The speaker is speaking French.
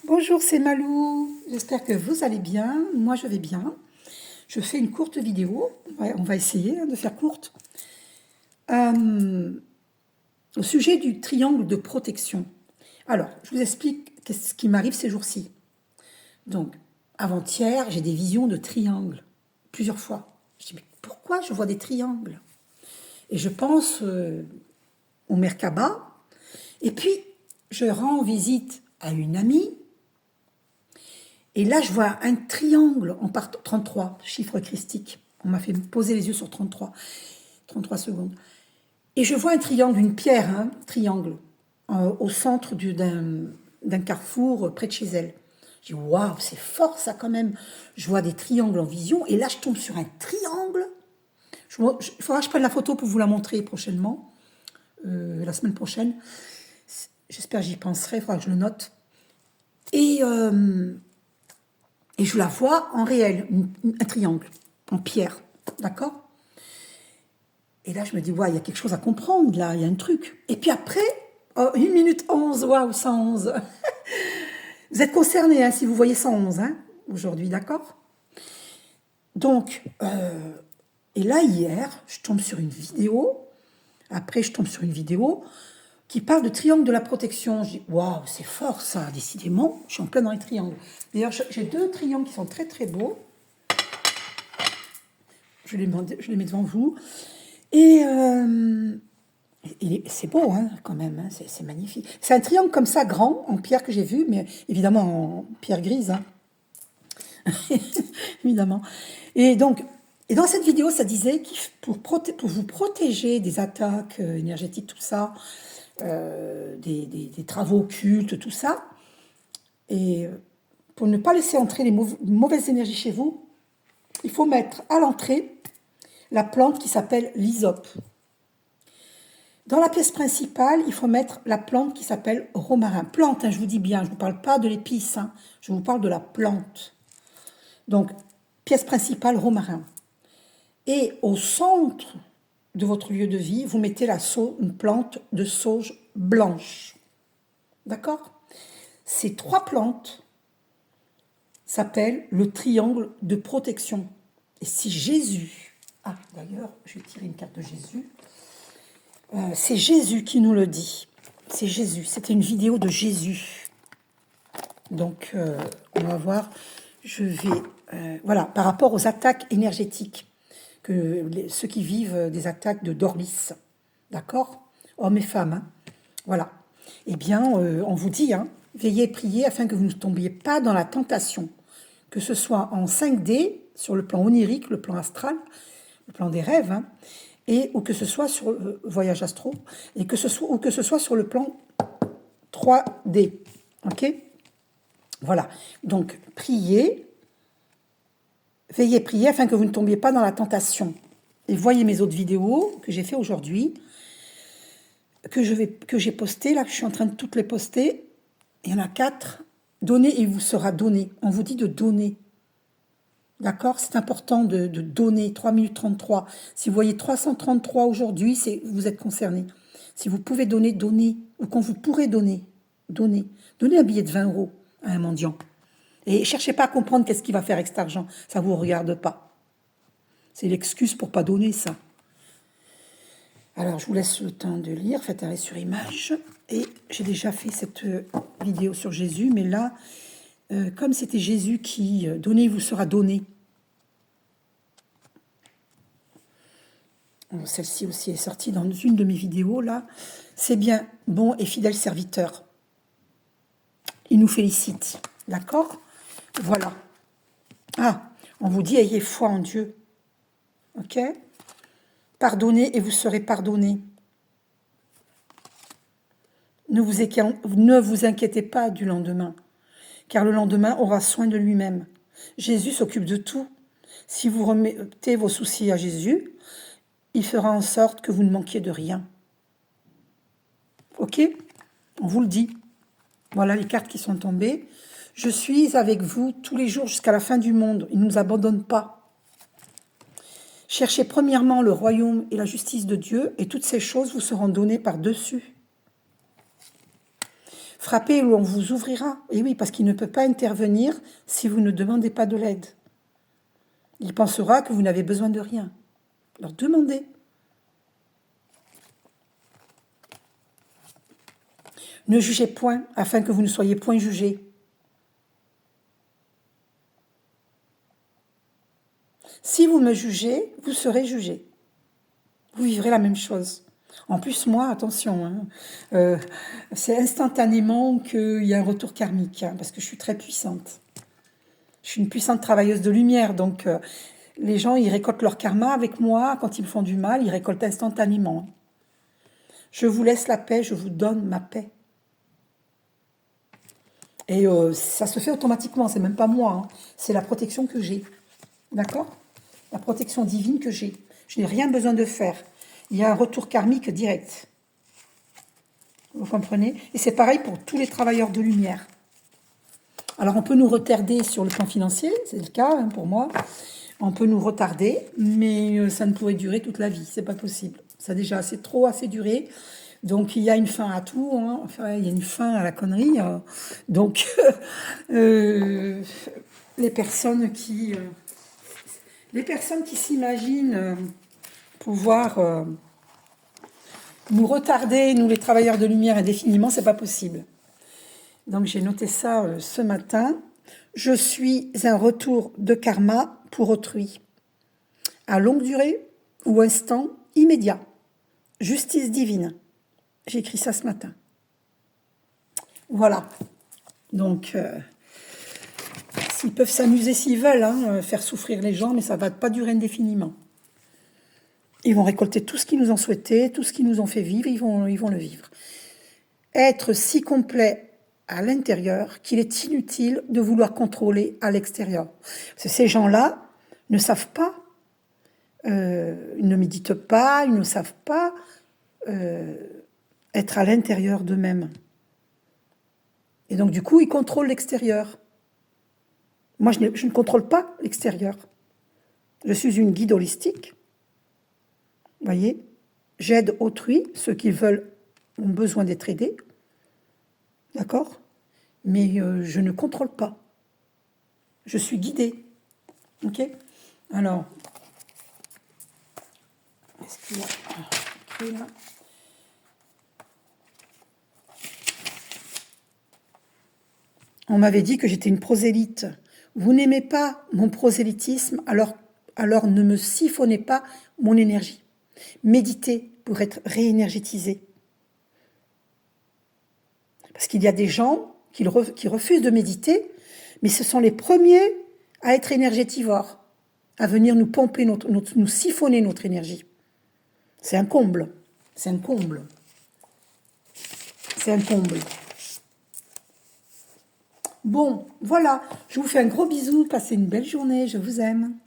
Bonjour, c'est Malou. J'espère que vous allez bien. Moi, je vais bien. Je fais une courte vidéo. On va essayer de faire courte. Au sujet du triangle de protection. Alors, je vous explique ce qui m'arrive ces jours-ci. Donc, avant-hier, j'ai des visions de triangles. Plusieurs fois. Je dis, mais pourquoi je vois des triangles? Et je pense au Merkaba. Et puis, je rends visite à une amie. Et là, je vois un triangle en part 33, chiffre christique. On m'a fait poser les yeux sur 33 secondes. Et je vois un triangle, une pierre, triangle, au centre d'un carrefour près de chez elle. Je dis, waouh, c'est fort ça quand même. Je vois des triangles en vision. Et là, je tombe sur un triangle. Il faudra que je prenne la photo pour vous la montrer prochainement, la semaine prochaine. J'espère que j'y penserai, il faudra que je le note. Et je la vois en réel, un triangle, en pierre. D'accord? Et là, je me dis, ouais, il y a quelque chose à comprendre, là, il y a un truc. Et puis après, 1 minute 11, waouh, 111. Vous êtes concernés, si vous voyez 111, aujourd'hui, d'accord? Donc, et là, hier, je tombe sur une vidéo. Après, je tombe sur une vidéo qui parle de triangle de la protection. Je dis, waouh, c'est fort ça, décidément. Je suis en plein dans les triangles. D'ailleurs, j'ai 2 triangles qui sont très très beaux. Je les mets devant vous. Et c'est beau, quand même, c'est magnifique. C'est un triangle comme ça, grand, en pierre que j'ai vu, mais évidemment en pierre grise. Évidemment. Et donc, dans cette vidéo, ça disait que pour vous protéger des attaques énergétiques, tout ça, des travaux occultes, tout ça, et pour ne pas laisser entrer les mauvaises énergies chez vous, il faut mettre à l'entrée la plante qui s'appelle l'hysope. Dans la pièce principale, il faut mettre la plante qui s'appelle romarin. Plante, je vous dis bien, je ne vous parle pas de l'épice, je vous parle de la plante. Donc, pièce principale, romarin. Et au centre de votre lieu de vie, vous mettez une plante de sauge blanche. D'accord? Ces 3 plantes s'appellent le triangle de protection. Et si Jésus... Ah, d'ailleurs, je vais tirer une carte de Jésus. C'est Jésus qui nous le dit. C'est Jésus. C'était une vidéo de Jésus. Donc, on va voir. Je vais... voilà, par rapport aux attaques énergétiques, ceux qui vivent des attaques de Dorlis. D'accord? Hommes et femmes. Voilà. Eh bien, on vous dit, veillez et priez afin que vous ne tombiez pas dans la tentation. Que ce soit en 5D, sur le plan onirique, le plan astral, le plan des rêves, ou que ce soit sur le voyage astro, ou que ce soit sur le plan 3D. Ok? Voilà. Donc, priez, veillez, priez afin que vous ne tombiez pas dans la tentation. Et voyez mes autres vidéos que j'ai fait aujourd'hui, que j'ai postées, là, que je suis en train de toutes les poster. Il y en a 4. Donnez et il vous sera donné. On vous dit de donner. D'accord? C'est important de donner. 3 minutes 33. Si vous voyez 333 aujourd'hui, vous êtes concerné. Si vous pouvez donner, donnez. Ou quand vous pourrez donner, donnez. Donnez un billet de 20 € à un mendiant. Et cherchez pas à comprendre qu'est-ce qu'il va faire avec cet argent. Ça ne vous regarde pas. C'est l'excuse pour pas donner ça. Alors, je vous laisse le temps de lire. Faites arrêt sur image. Et j'ai déjà fait cette vidéo sur Jésus. Mais là, comme c'était Jésus qui donnez, il vous sera donné. Celle-ci aussi est sortie dans une de mes vidéos, là. C'est bien, bon et fidèle serviteur. Il nous félicite. D'accord? Voilà. Ah, on vous dit, ayez foi en Dieu. Ok? Pardonnez et vous serez pardonnés. Ne vous inquiétez pas du lendemain, car le lendemain aura soin de lui-même. Jésus s'occupe de tout. Si vous remettez vos soucis à Jésus, il fera en sorte que vous ne manquiez de rien. Ok? On vous le dit. Voilà les cartes qui sont tombées. Je suis avec vous tous les jours jusqu'à la fin du monde. Il ne nous abandonne pas. Cherchez premièrement le royaume et la justice de Dieu, et toutes ces choses vous seront données par-dessus. Frappez où on vous ouvrira. Et oui, parce qu'il ne peut pas intervenir si vous ne demandez pas de l'aide. Il pensera que vous n'avez besoin de rien. Alors demandez. Ne jugez point, afin que vous ne soyez point jugés. Si vous me jugez, vous serez jugés. Vous vivrez la même chose. En plus, moi, attention, hein, c'est instantanément qu'il y a un retour karmique, hein, parce que je suis très puissante. Je suis une puissante travailleuse de lumière, donc les gens, ils récoltent leur karma avec moi. Quand ils me font du mal, ils récoltent instantanément. Je vous laisse la paix, je vous donne ma paix. Et ça se fait automatiquement, c'est même pas moi, hein, c'est la protection que j'ai. D'accord? La protection divine que j'ai. Je n'ai rien besoin de faire. Il y a un retour karmique direct. Vous comprenez? Et c'est pareil pour tous les travailleurs de lumière. Alors on peut nous retarder sur le plan financier, c'est le cas hein, pour moi. On peut nous retarder, mais ça ne pourrait durer toute la vie, c'est pas possible. Ça déjà c'est trop assez duré. Donc il y a une fin à tout, hein. Enfin il y a une fin à la connerie. Donc les personnes qui s'imaginent pouvoir nous retarder, nous les travailleurs de lumière indéfiniment, c'est pas possible. Donc j'ai noté ça ce matin. Je suis un retour de karma pour autrui. À longue durée ou instant immédiat. Justice divine. J'ai écrit ça ce matin. Voilà. Donc, s'ils peuvent s'amuser s'ils veulent, hein, faire souffrir les gens, mais ça ne va pas durer indéfiniment. Ils vont récolter tout ce qu'ils nous ont souhaité, tout ce qu'ils nous ont fait vivre, ils vont le vivre. Être si complet à l'intérieur qu'il est inutile de vouloir contrôler à l'extérieur. Parce que ces gens-là ne savent pas, ils ne méditent pas, ils ne savent pas être à l'intérieur d'eux-mêmes. Et donc du coup, ils contrôlent l'extérieur. Moi, je ne contrôle pas l'extérieur. Je suis une guide holistique. Vous voyez, j'aide autrui, ceux qui veulent, ont besoin d'être aidés. D'accord? Mais je ne contrôle pas. Je suis guidée. Ok? Alors, est-ce qu'il y a écrit là? On m'avait dit que j'étais une prosélyte. Vous n'aimez pas mon prosélytisme, alors ne me siphonnez pas mon énergie. Méditez pour être réénergétisé. Parce qu'il y a des gens qui refusent de méditer, mais ce sont les premiers à être énergétivores, à venir nous pomper, nous siphonner notre énergie. C'est un comble. C'est un comble. C'est un comble. Bon, voilà. Je vous fais un gros bisou. Passez une belle journée. Je vous aime.